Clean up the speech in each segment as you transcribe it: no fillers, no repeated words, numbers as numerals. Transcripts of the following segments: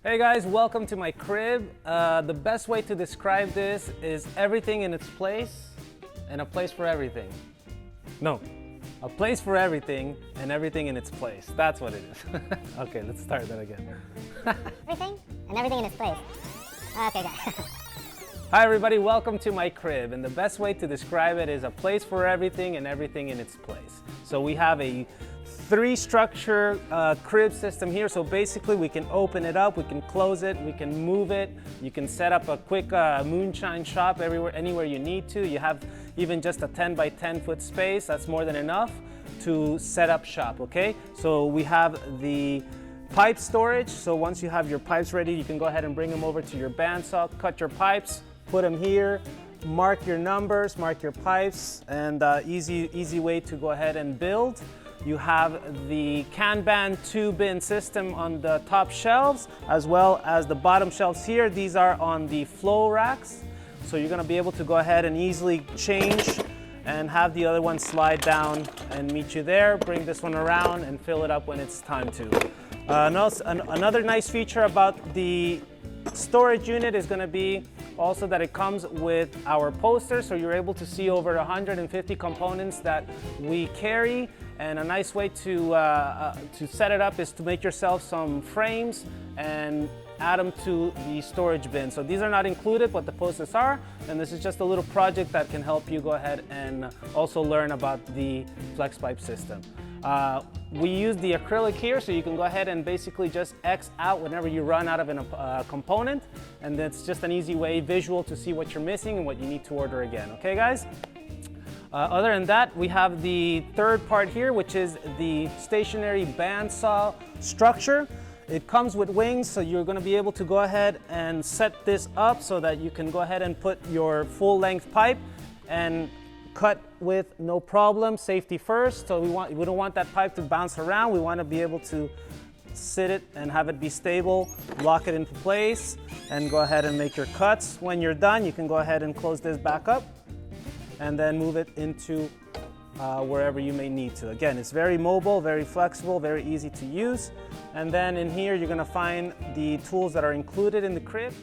Hey guys, welcome to my crib. The best way to describe this is everything in its place and a place for everything. No, a place for everything and everything in its place. That's what it is. Okay, let's start that again. Everything and everything in its place. Okay, good. Hi everybody, welcome to my crib. And the best way to describe it is a place for everything and everything in its place. So we have a three-structure crib system here. So basically we can open it up, we can close it, we can move it. You can set up a quick moonshine shop anywhere you need to. You have even just a 10 by 10 foot space. That's more than enough to set up shop, okay? So we have the pipe storage. So once you have your pipes ready, you can go ahead and bring them over to your bandsaw, cut your pipes, put them here, mark your numbers, mark your pipes, and easy way to go ahead and build. You have the Kanban 2-bin system on the top shelves, as well as the bottom shelves here. These are on the flow racks. So you're gonna be able to go ahead and easily change and have the other one slide down and meet you there. Bring this one around and fill it up when it's time to. Another nice feature about the storage unit is gonna be also that it comes with our poster, so you're able to see over 150 components that we carry. And a nice way to set it up is to make yourself some frames and add them to the storage bin. So these are not included, but the posters are. And this is just a little project that can help you go ahead and also learn about the Flexpipe system. We use the acrylic here, so you can go ahead and basically just X out whenever you run out of a component. And it's just an easy way, visual, to see what you're missing and what you need to order again. Okay, guys? Other than that, we have the third part here, which is the stationary bandsaw structure. It comes with wings, so you're going to be able to go ahead and set this up so that you can go ahead and put your full-length pipe and cut with no problem. Safety first. So we don't want that pipe to bounce around. We want to be able to sit it and have it be stable, lock it into place, and go ahead and make your cuts. When you're done, you can go ahead and close this back up and then move it into wherever you may need to. Again, it's very mobile, very flexible, very easy to use. And then in here, you're gonna find the tools that are included in the crib.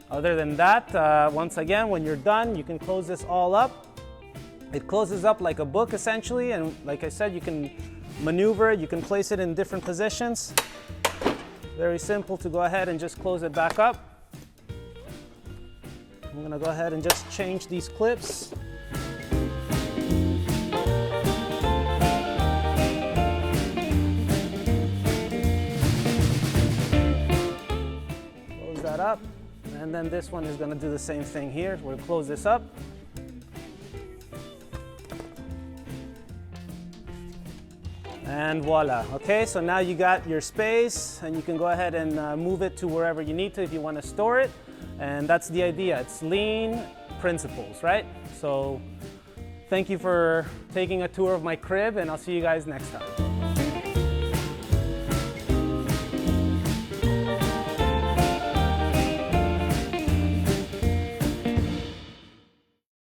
Other than that, once again, when you're done, you can close this all up. It closes up like a book, essentially, and like I said, you can maneuver it, you can place it in different positions. Very simple to go ahead and just close it back up. I'm gonna go ahead and just change these clips. Close that up. And then this one is gonna do the same thing here. We'll close this up. And voila. Okay, so now you got your space and you can go ahead and move it to wherever you need to if you want to store it. And that's the idea. It's lean principles, right? So thank you for taking a tour of my crib, and I'll see you guys next time.